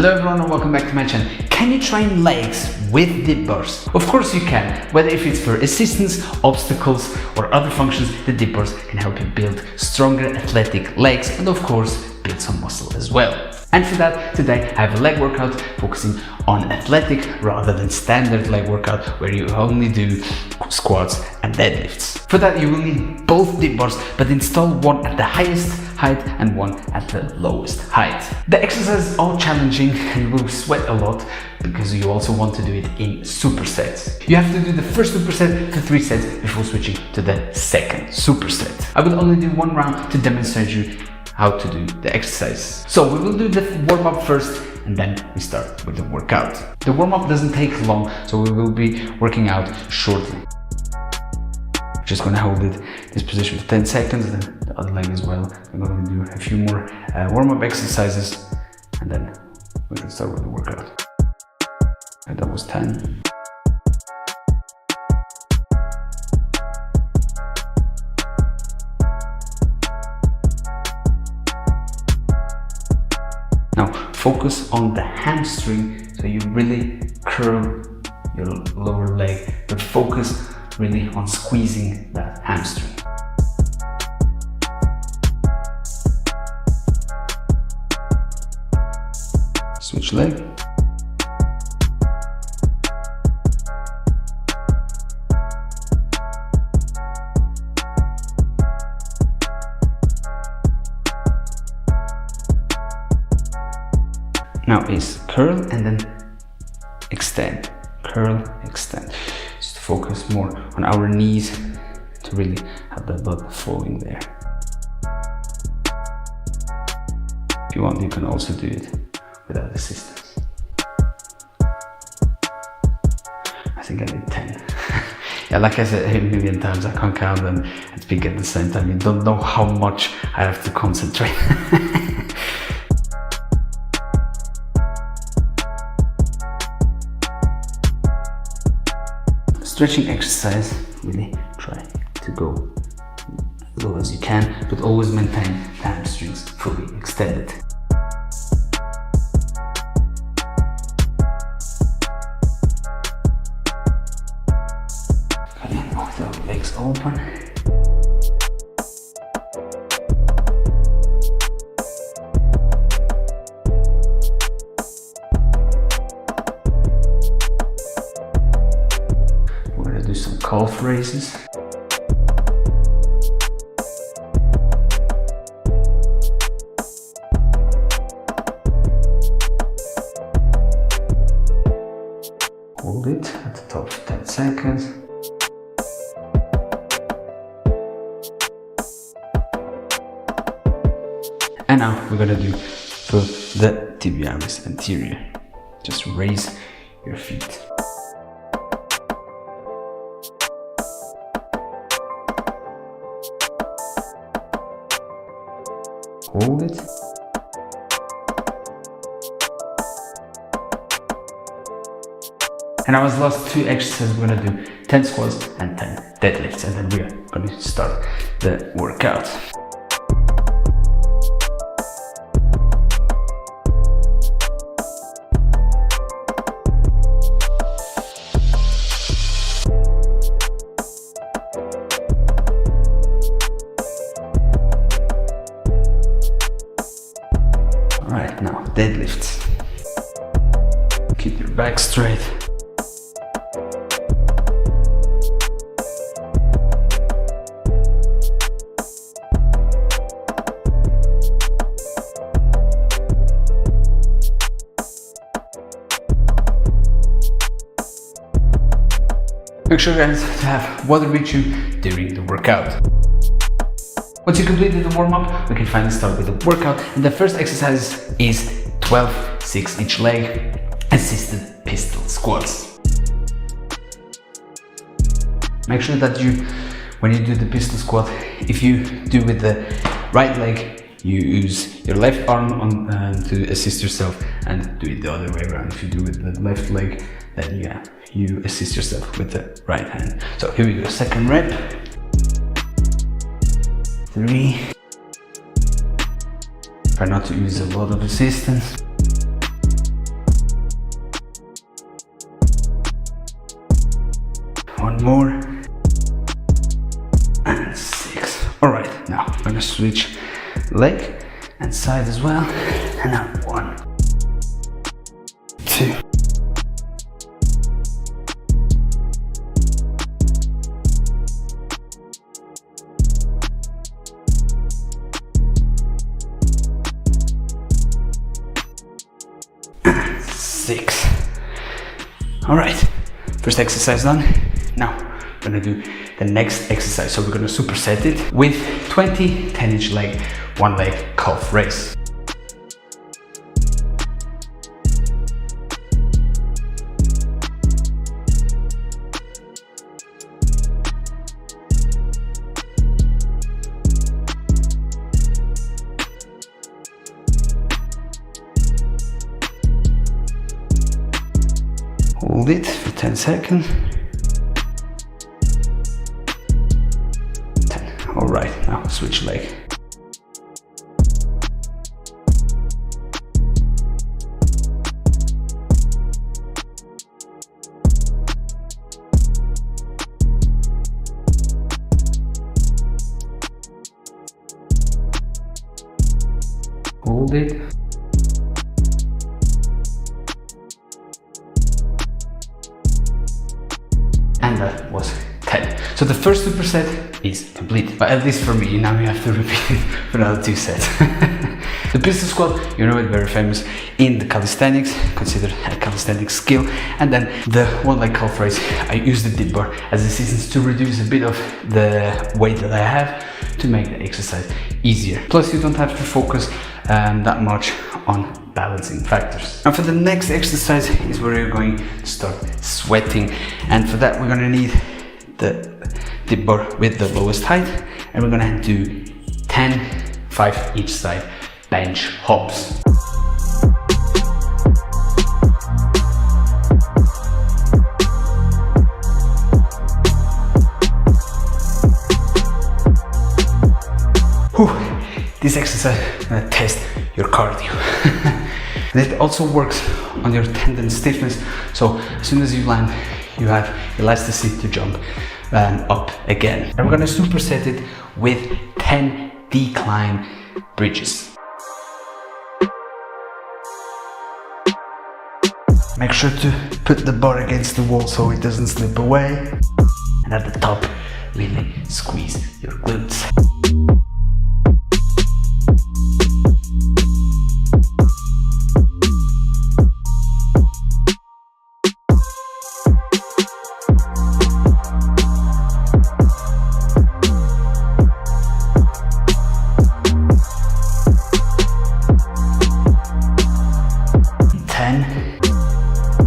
Hello everyone and welcome back to my channel. Can you train legs with dip bars? Of course you can, whether if it's for assistance, obstacles or other functions. The dip bars can help you build stronger athletic legs and of course build some muscle as well. And for that, today I have a leg workout focusing on athletic rather than standard leg workout where you only do squats and deadlifts. For that you will need both dip bars, but install one at the highest height and one at the lowest height. The exercises are challenging and you will sweat a lot because you also want to do it in supersets. You have to do the first superset for 3 sets before switching to the second superset. I will only do one round to demonstrate you how to do the exercise. So we will do the warm-up first and then we start with the workout. The warm-up doesn't take long, so we will be working out shortly. Just gonna hold it this position for 10 seconds, then the other leg as well. I'm gonna do a few more warm-up exercises and then we can start with the workout. And that was 10. Now focus on the hamstring, so you really curl your lower leg, but focus really on squeezing that hamstring. Switch leg. Now is curl and then extend, curl, extend. Just focus more on our knees to really have the blood flowing there. If you want, you can also do it without assistance. I think I did 10. Yeah, like I said a million times, I can't count them and speak at the same time. You don't know how much I have to concentrate. Stretching exercise, really try to go as low as you can, but always maintain the hamstrings fully extended. Again, with the legs open. Do some calf raises. Hold it at the top for 10 seconds. And now we're gonna do for the tibialis anterior. Just raise your feet. Hold it. And our last 2 exercises, we're gonna do 10 squats and 10 deadlifts, and then we are gonna start the workout. Alright, now deadlifts. Keep your back straight. Make sure guys to have water with you during the workout. Once you completed the warm-up, we can finally start with the workout, and the first exercise is 12 6-inch leg assisted pistol squats. Make sure that when you do the pistol squat, if you do with the right leg, you use your left arm to assist yourself, and do it the other way around. If you do with the left leg, then yeah, you assist yourself with the right hand. So here we go, second rep. 3. Try not to use a lot of resistance. one more, and 6. All right, now I'm gonna switch leg and side as well, and now 1, 2, 6. All right, first exercise done. Now we're gonna do the next exercise. So we're gonna superset it with 20 10-inch leg, 1 leg calf raise. Hold it for 10 seconds. 10. All right, now switch leg. Hold it. And that was 10. So the first superset is complete, but at least for me. Now you have to repeat it for another 2 sets. The pistol squat, you know it, very famous in the calisthenics, considered a calisthenics skill. And then the 1 leg calf raise, I use the dip bar as assistance to reduce a bit of the weight that I have to make the exercise easier. Plus you don't have to focus that much on balancing factors. Now for the next exercise is where you're going to start sweating, and for that we're going to need the dip bar with the lowest height, and we're going to do 10 5 each side bench hops. Whew. This exercise is going to test your cardio. And it also works on your tendon stiffness, so as soon as you land you have elasticity to jump up again. And we're going to superset it with 10 decline bridges. Make sure to put the bar against the wall so it doesn't slip away, and at the top really squeeze your glutes.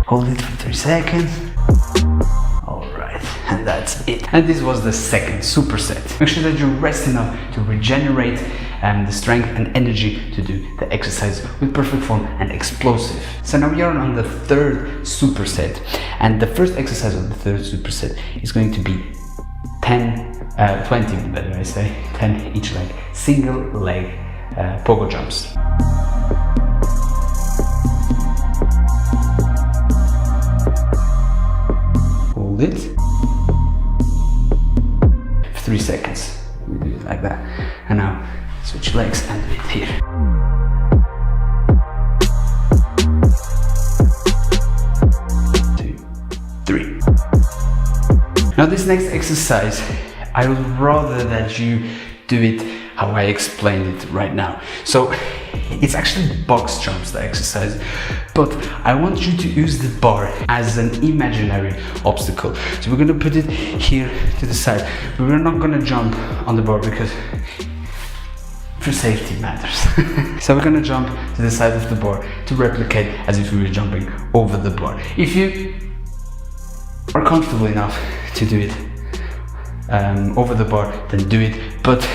Hold it for 3 seconds. Alright, and that's it. And this was the second superset. Make sure that you rest enough to regenerate the strength and energy to do the exercise with perfect form and explosive. So now we are on the third superset, and the first exercise of the third superset is going to be 20 better I say, 10 each leg, single leg pogo jumps. Hold it for 3 seconds. We do it like that, and now switch legs and do it here. Two, three. Now this next exercise, I would rather that you do it how I explained it right now. So it's actually box jumps, the exercise, but I want you to use the bar as an imaginary obstacle. So we're going to put it here to the side, but we're not going to jump on the bar because for safety matters. So we're going to jump to the side of the bar to replicate as if we were jumping over the bar. If you are comfortable enough to do it over the bar, then do it, but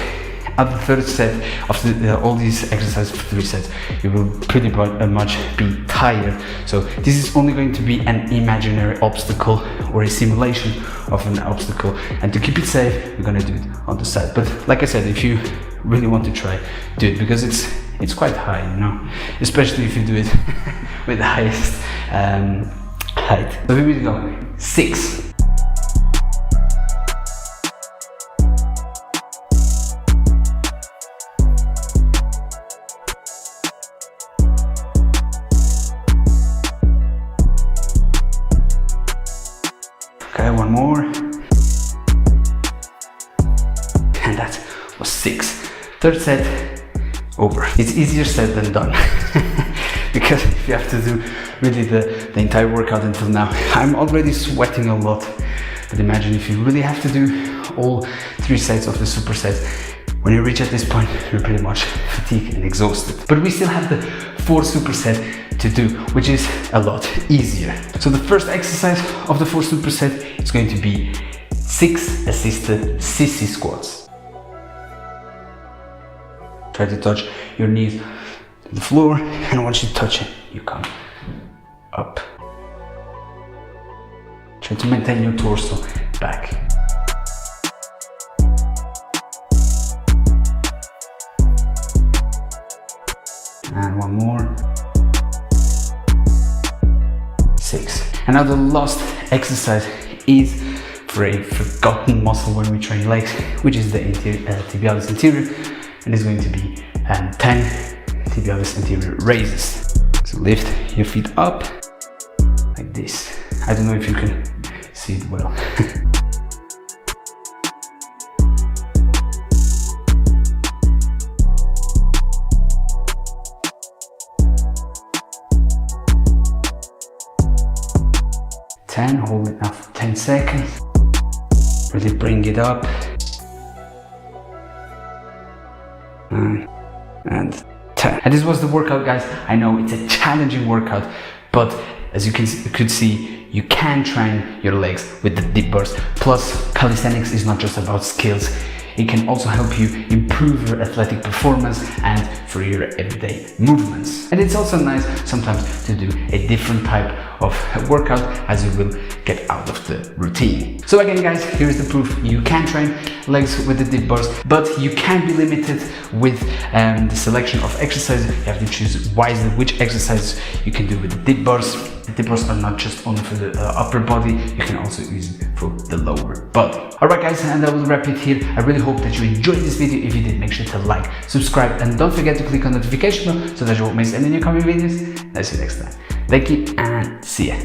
at the third set of all these exercises for 3 sets, you will pretty much be tired. So this is only going to be an imaginary obstacle or a simulation of an obstacle, and to keep it safe, we're going to do it on the side. But like I said, if you really want to try, do it, because it's quite high, you know, especially if you do it with the highest height. So here we go. 6, Okay, one more. And that was 6. Third set, over. It's easier said than done. Because if you have to do really the entire workout until now, I'm already sweating a lot. But imagine if you really have to do all 3 sets of the supersets. When you reach at this point, you're pretty much fatigued and exhausted. But we still have the 4th superset to do, which is a lot easier. So the first exercise of the 4th superset is going to be 6 assisted sissy squats. Try to touch your knees to the floor, and once you touch it, you come up. Try to maintain your torso back. And one more. 6. And now the last exercise is for a forgotten muscle when we train legs, which is the tibialis anterior, and it's going to be 10 tibialis anterior raises. So lift your feet up like this. I don't know if you can see it well. Hold it now for 10 seconds. Really bring it up. 9 and 10. And this was the workout, guys. I know it's a challenging workout, but as you could see, you can train your legs with the dip bars. Plus, calisthenics is not just about skills. It can also help you improve your athletic performance and for your everyday movements. And it's also nice sometimes to do a different type of workout as you will get out of the routine. So again, guys, here is the proof. You can train legs with the dip bars, but you can be limited with the selection of exercises. You have to choose wisely which exercises you can do with the dip bars. The dip bars are not just only for the upper body, you can also use it for the lower body. Alright guys, and I will wrap it here. I really hope that you enjoyed this video. If you did, make sure to like, subscribe, and don't forget to click on the notification bell so that you won't miss any new coming videos. I'll see you next time. Thank you and see ya.